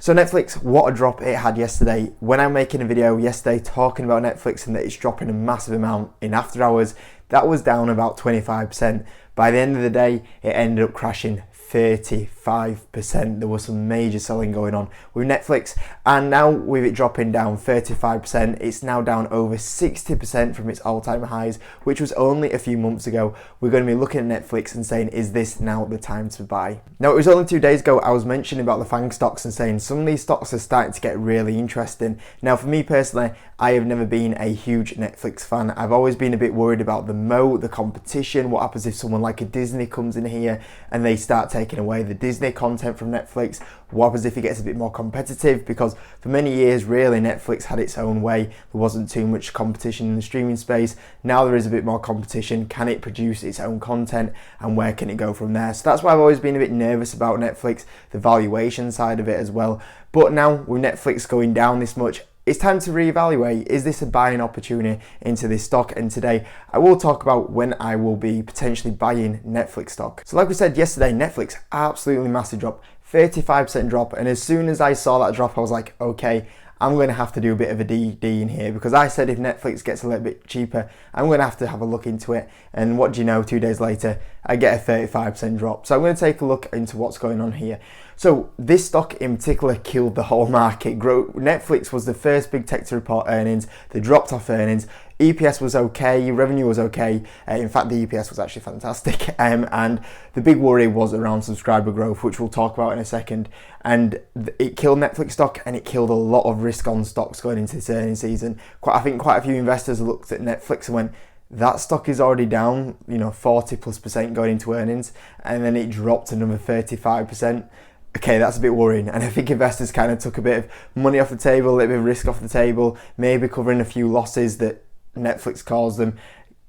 So Netflix, what a drop it had yesterday. When I'm making a video yesterday talking about Netflix and that it's dropping a massive amount in after hours, that was down about 25%. By the end of the day, it ended up crashing 35%. There was some major selling going on with Netflix, and now with it dropping down 35%, it's now down over 60% from its all-time highs, which was only a few months ago. We're going to be looking at Netflix and saying, is this now the time to buy? Now, it was only 2 days ago I was mentioning about the FANG stocks and saying some of these stocks are starting to get really interesting. Now, for me personally, I have never been a huge Netflix fan. I've always been a bit worried about the moat, the competition. What happens if someone like a Disney comes in here and they start taking away the Disney content from Netflix? What happens if it gets a bit more competitive? Because for many years, really, Netflix had its own way. There wasn't too much competition in the streaming space. Now there is a bit more competition. Can it produce its own content, and where can it go from there? So that's why I've always been a bit nervous about Netflix, the valuation side of it as well. But now with Netflix going down this much, it's time to reevaluate. Is this a buying opportunity into this stock? And today I will talk about when I will be potentially buying Netflix stock. So like we said yesterday, Netflix, absolutely massive drop, 35% drop. And as soon as I saw that drop, I was like, okay, I'm going to have to do a bit of a DD in here, because I said if Netflix gets a little bit cheaper, I'm going to have a look into it. And what do you know, 2 days later, I get a 35% drop. So I'm going to take a look into what's going on here. So this stock in particular killed the whole market. Netflix was the first big tech to report earnings. They dropped off earnings. EPS was okay, revenue was okay. In fact, the EPS was actually fantastic. And the big worry was around subscriber growth, which we'll talk about in a second. And it killed Netflix stock, and it killed a lot of risk on stocks going into this earnings season. I think quite a few investors looked at Netflix and went, that stock is already down, 40+% going into earnings, and then it dropped another 35%. Okay, that's a bit worrying, and I think investors kind of took a bit of money off the table, a little bit of risk off the table, maybe covering a few losses that Netflix caused them.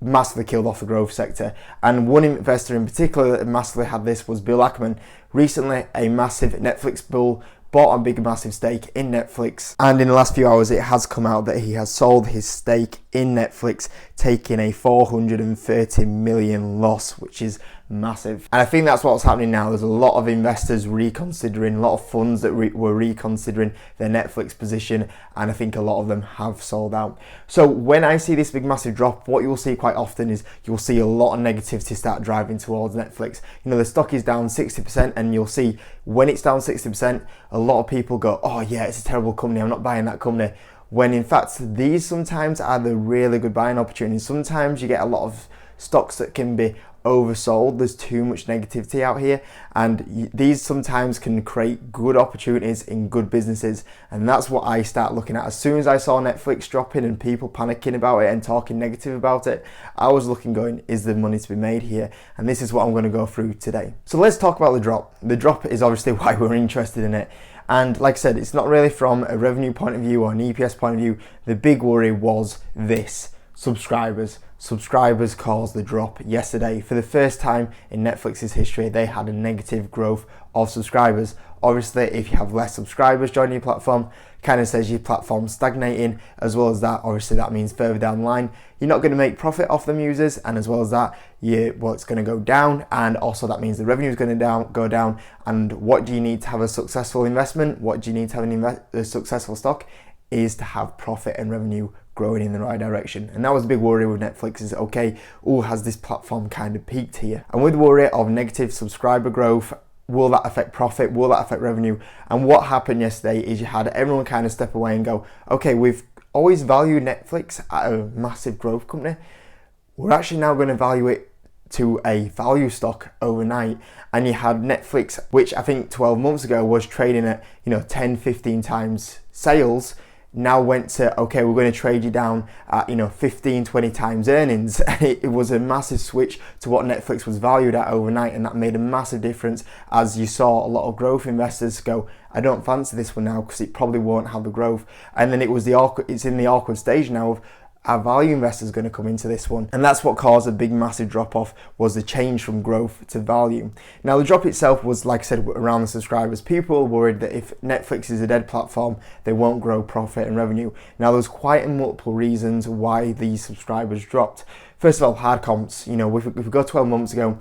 Massively killed off the growth sector. And one investor in particular that massively had this was Bill Ackman. Recently, a massive Netflix bull bought a big massive stake in Netflix, and in the last few hours it has come out that he has sold his stake in Netflix, taking a 430 million loss, which is massive. And I think that's what's happening now. There's a lot of investors reconsidering, a lot of funds that were reconsidering their Netflix position, and I think a lot of them have sold out. So when I see this big massive drop, what you'll see quite often is you'll see a lot of negativity start driving towards Netflix. The stock is down 60%, and you'll see when it's down 60%, a lot of people go, oh yeah, it's a terrible company, I'm not buying that company. When in fact, these sometimes are the really good buying opportunities. Sometimes you get a lot of stocks that can be oversold. There's too much negativity out here, and these sometimes can create good opportunities in good businesses, and that's what I start looking at. As soon as I saw Netflix dropping and people panicking about it and talking negative about it, I was looking going, is there money to be made here? And this is what I'm going to go through today. So let's talk about the drop. The drop is obviously why we're interested in it. And like I said, it's not really from a revenue point of view or an EPS point of view. The big worry was this: subscribers. Subscribers caused the drop yesterday. For the first time in Netflix's history, they had a negative growth of subscribers. Obviously, if you have less subscribers joining your platform, kind of says your platform's stagnating. As well as that, obviously that means further down the line, you're not going to make profit off them users, and as well as that, it's going to go down, and also that means the revenue is going to go down. And what do you need to have a successful investment? What do you need to have a successful stock? Is to have profit and revenue growing in the right direction. And that was a big worry with Netflix, is okay, has this platform kind of peaked here? And with worry of negative subscriber growth, will that affect profit? Will that affect revenue? And what happened yesterday is you had everyone kind of step away and go, okay, we've always valued Netflix at a massive growth company. We're actually now going to value it to a value stock overnight. And you had Netflix, which I think 12 months ago was trading at 10, 15 times sales, now went to, okay, we're going to trade you down at 15, 20 times earnings. It was a massive switch to what Netflix was valued at overnight, and that made a massive difference, as you saw a lot of growth investors go, I don't fancy this one now because it probably won't have the growth. And then it's in the awkward stage now of, our value investors going to come into this one, and that's what caused a big massive drop off, was the change from growth to value. Now the drop itself was, like I said, around the subscribers. People were worried that if Netflix is a dead platform, they won't grow profit and revenue. Now there's quite multiple reasons why these subscribers dropped. First of all, hard comps. If we go 12 months ago,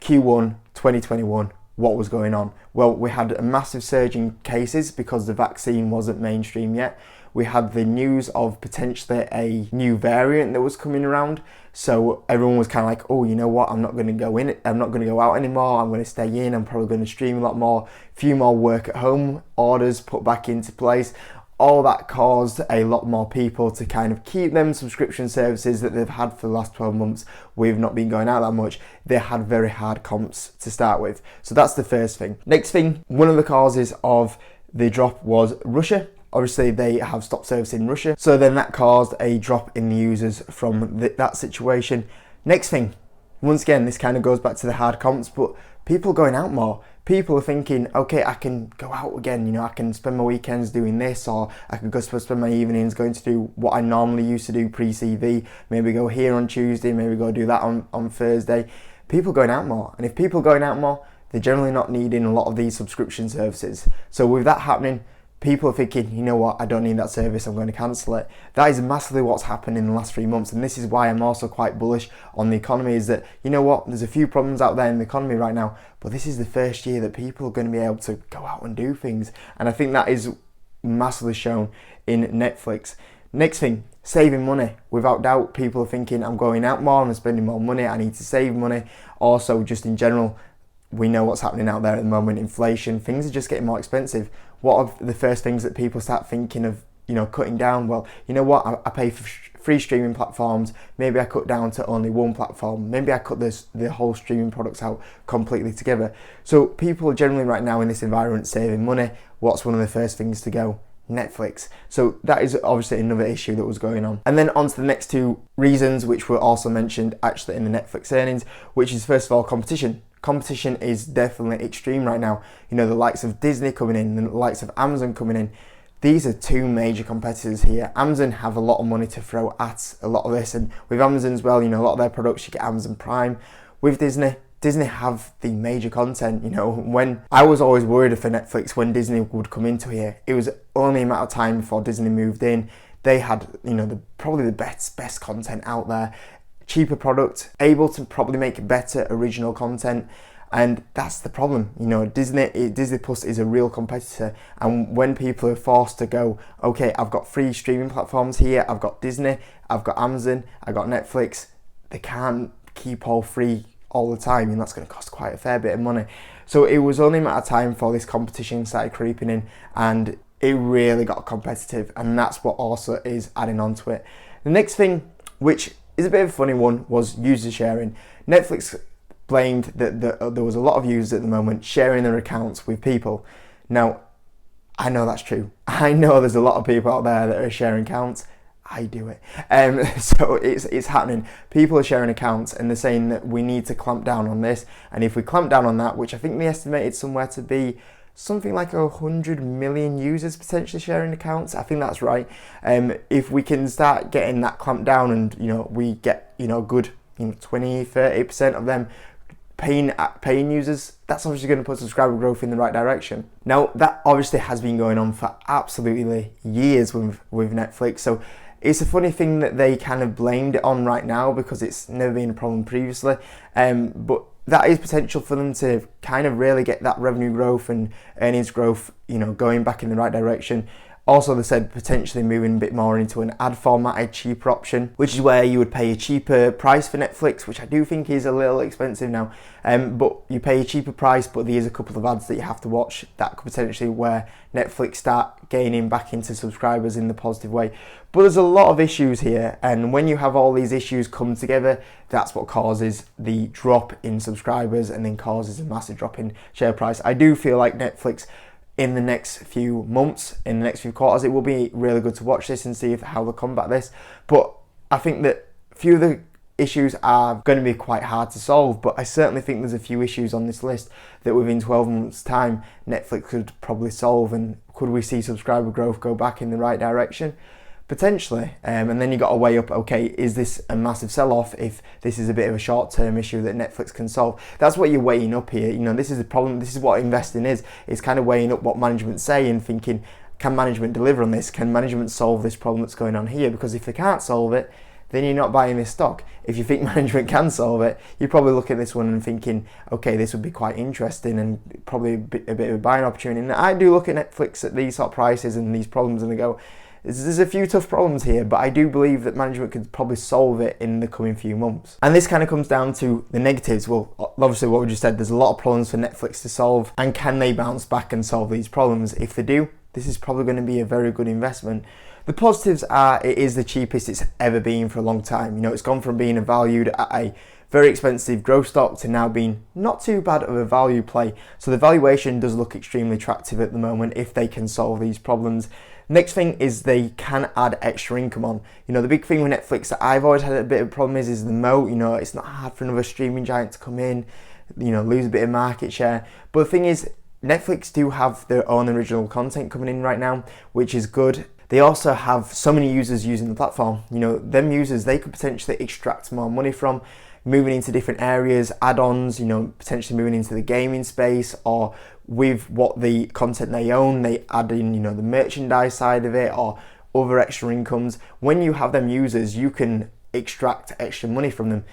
Q1 2021 what was going on? Well, we had a massive surge in cases because the vaccine wasn't mainstream yet. We had the news of potentially a new variant that was coming around. So everyone was kind of like, oh, you know what? I'm not going to go in. I'm not going to go out anymore. I'm going to stay in. I'm probably going to stream a lot more. A few more work at home orders put back into place. All that caused a lot more people to kind of keep them subscription services that they've had for the last 12 months. We've not been going out that much. They had very hard comps to start with. So that's the first thing. Next thing, one of the causes of the drop was Russia. Obviously, they have stopped service in Russia. So then that caused a drop in the users from that situation. Next thing, once again, this kind of goes back to the hard comps, but people going out more. People are thinking, okay, I can go out again, you know, I can spend my weekends doing this, or I can go spend my evenings going to do what I normally used to do pre-CV, maybe go here on Tuesday, maybe go do that on Thursday. People going out more, and if people going out more, they're generally not needing a lot of these subscription services. So with that happening, people are thinking, you know what, I don't need that service, I'm going to cancel it. That is massively what's happened in the last 3 months, and this is why I'm also quite bullish on the economy, is that, you know what, there's a few problems out there in the economy right now, but this is the first year that people are going to be able to go out and do things, and I think that is massively shown in Netflix. Next thing, saving money. Without doubt, people are thinking, I'm going out more, I'm spending more money, I need to save money. Also, just in general, we know what's happening out there at the moment, inflation, things are just getting more expensive. What are the first things that people start thinking of, you know, cutting down? Well, you know what, I pay for free streaming platforms, maybe I cut down to only one platform, maybe I cut the whole streaming products out completely together. So people are generally right now in this environment saving money. What's one of the first things to go? Netflix. So that is obviously another issue that was going on. And then on to the next two reasons, which were also mentioned actually in the Netflix earnings, which is first of all competition. Competition is definitely extreme right now. You know, the likes of Disney coming in, the likes of Amazon coming in. These are two major competitors here. Amazon have a lot of money to throw at a lot of this, and with Amazon as well, you know, a lot of their products, you get Amazon Prime. With Disney have the major content. You know, when I was always worried for Netflix when Disney would come into here, it was only a matter of time before Disney moved in. They had, you know, probably the best content out there. Cheaper product, able to probably make better original content, and that's the problem. You know, Disney Plus is a real competitor, and when people are forced to go, okay, I've got free streaming platforms here, I've got Disney, I've got Amazon, I've got Netflix, they can't keep all free all the time, and that's going to cost quite a fair bit of money. So it was only a matter of time before this competition started creeping in, and it really got competitive, and that's what also is adding on to it. The next thing, which is a bit of a funny one, was user sharing. Netflix blamed that there was a lot of users at the moment sharing their accounts with people. Now, I know that's true. I know there's a lot of people out there that are sharing accounts. I do it. So it's happening. People are sharing accounts, and they're saying that we need to clamp down on this. And if we clamp down on that, which I think they estimated somewhere to be something like 100 million users potentially sharing accounts, I think that's right. If we can start getting that clamped down, and you know, we get, you know, good, you know, 20-30% of them paying users, that's obviously going to put subscriber growth in the right direction. Now, that obviously has been going on for absolutely years with Netflix, so it's a funny thing that they kind of blamed it on right now because it's never been a problem previously, but that is potential for them to kind of really get that revenue growth and earnings growth, you know, going back in the right direction. Also, they said potentially moving a bit more into an ad formatted cheaper option, which is where you would pay a cheaper price for Netflix, which I do think is a little expensive now. But you pay a cheaper price, but there's a couple of ads that you have to watch. That could potentially where Netflix start gaining back into subscribers in the positive way. But there's a lot of issues here, and when you have all these issues come together, that's what causes the drop in subscribers and then causes a massive drop in share price. I do feel like Netflix, in the next few months, in the next few quarters, it will be really good to watch this and see how they combat this. But I think that a few of the issues are going to be quite hard to solve, but I certainly think there's a few issues on this list that within 12 months time Netflix could probably solve. And could we see subscriber growth go back in the right direction? Potentially. And then you got to weigh up, okay, is this a massive sell-off if this is a bit of a short-term issue that Netflix can solve? That's what you're weighing up here. You know, this is the problem. This is what investing is. It's kind of weighing up what management say and thinking, can management deliver on this? Can management solve this problem that's going on here? Because if they can't solve it, then you're not buying this stock. If you think management can solve it, you probably look at this one and thinking, okay, this would be quite interesting and probably a bit of a buying opportunity. And I do look at Netflix at these sort of prices and these problems and I go, there's a few tough problems here, but I do believe that management could probably solve it in the coming few months. And this kind of comes down to the negatives. Well, obviously what we just said, there's a lot of problems for Netflix to solve, and can they bounce back and solve these problems? If they do, this is probably going to be a very good investment. The positives are, it is the cheapest it's ever been for a long time. You know, it's gone from being valued at a very expensive growth stock to now being not too bad of a value play. So the valuation does look extremely attractive at the moment if they can solve these problems. Next thing is they can add extra income on. You know, the big thing with Netflix that I've always had a bit of a problem is the moat. You know, it's not hard for another streaming giant to come in, you know, lose a bit of market share. But the thing is, Netflix do have their own original content coming in right now, which is good. They also have so many users using the platform. You know, them users, they could potentially extract more money from, moving into different areas, add-ons, you know, potentially moving into the gaming space, or with what the content they own, they add in, you know, the merchandise side of it or other extra incomes. When you have them users, you can extract extra money from them.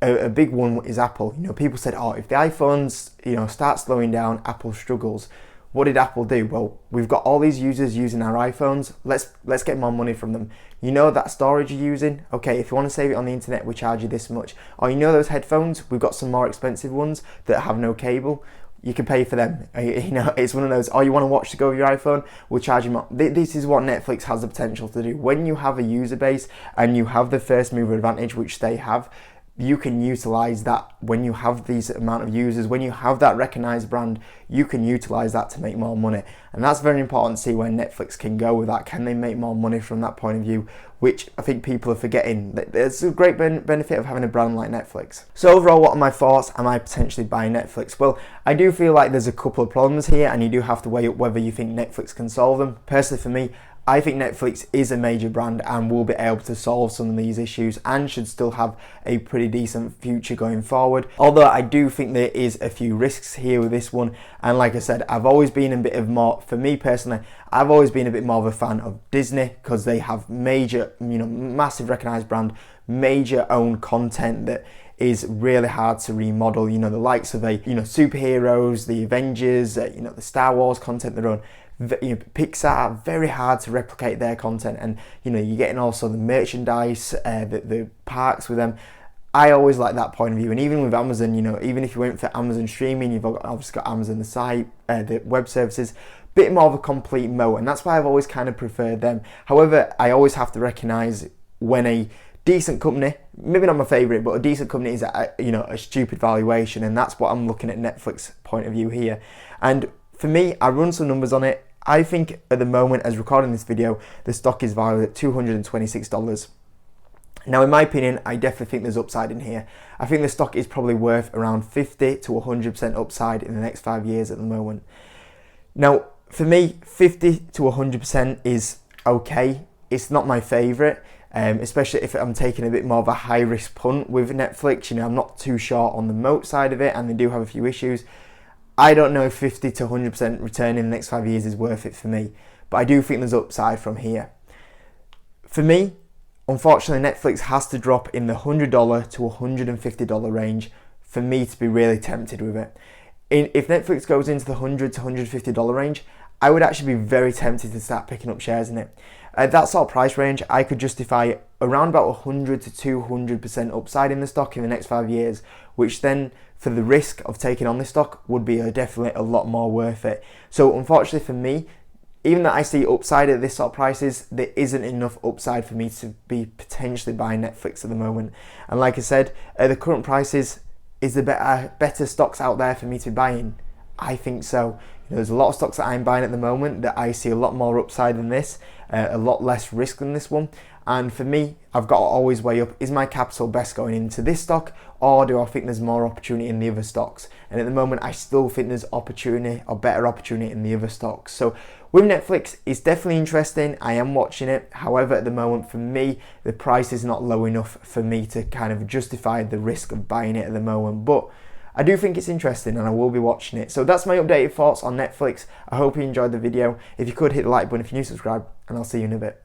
A big one is Apple. You know, people said, oh, if the iPhones, you know, start slowing down, Apple struggles. What did Apple do? Well, we've got all these users using our iPhones. Let's get more money from them. You know that storage you're using? Okay, if you want to save it on the internet, we charge you this much. Or you know those headphones? We've got some more expensive ones that have no cable. You can pay for them. You know, it's one of those, oh, you want to watch to go with your iPhone? We'll charge you more. This is what Netflix has the potential to do. When you have a user base and you have the first mover advantage, which they have, you can utilize that. When you have these amount of users, when you have that recognized brand, you can utilize that to make more money. And that's very important to see where Netflix can go with that. Can they make more money from that point of view? Which I think people are forgetting. There's a great benefit of having a brand like Netflix. So overall, what are my thoughts? Am I potentially buying Netflix? Well, I do feel like there's a couple of problems here and you do have to weigh up whether you think Netflix can solve them. Personally for me, I think Netflix is a major brand and will be able to solve some of these issues and should still have a pretty decent future going forward. Although I do think there is a few risks here with this one. And like I said, I've always been a bit of more, for me personally, I've always been a bit more of a fan of Disney because they have major, you know, massive recognized brand, major own content that is really hard to remodel. You know, the likes of superheroes, the Avengers, you know, the Star Wars content they're on. You know, Pixar, very hard to replicate their content, and you know, you're getting also the merchandise, the parks with them. I always like that point of view, and even with Amazon, you know, even if you went for Amazon streaming, you've obviously got Amazon the site, the web services, bit more of a complete moat, and that's why I've always kind of preferred them. However, I always have to recognise when a decent company, maybe not my favourite, but a decent company is at a stupid valuation, and that's what I'm looking at Netflix point of view here. And for me, I run some numbers on it. I think at the moment, as recording this video, the stock is valued at $226. Now, in my opinion, I definitely think there's upside in here. I think the stock is probably worth around 50 to 100% upside in the next 5 years at the moment. Now, for me, 50 to 100% is okay. It's not my favourite, especially if I'm taking a bit more of a high-risk punt with Netflix. You know, I'm not too sure on the moat side of it, and they do have a few issues. I don't know if 50 to 100% return in the next 5 years is worth it for me, but I do think there's upside from here. For me, unfortunately, Netflix has to drop in the $100 to $150 range for me to be really tempted with it. If Netflix goes into the $100 to $150 range, I would actually be very tempted to start picking up shares in it. At that sort of price range, I could justify around about 100 to 200% upside in the stock in the next 5 years, which then, for the risk of taking on this stock, would be definitely a lot more worth it. So unfortunately for me, even though I see upside at this sort of prices, there isn't enough upside for me to be potentially buying Netflix at the moment. And like I said, at the current prices, is there better stocks out there for me to be buying? I think so. There's a lot of stocks that I'm buying at the moment that I see a lot more upside than this, a lot less risk than this one. And for me, I've got to always weigh up, is my capital best going into this stock, or do I think there's more opportunity in the other stocks? And at the moment, I still think there's opportunity or better opportunity in the other stocks. So with Netflix, it's definitely interesting. I am watching it. However, at the moment, for me, the price is not low enough for me to kind of justify the risk of buying it at the moment. But I do think it's interesting and I will be watching it. So that's my updated thoughts on Netflix. I hope you enjoyed the video. If you could, hit the like button if you're new, subscribe, and I'll see you in a bit.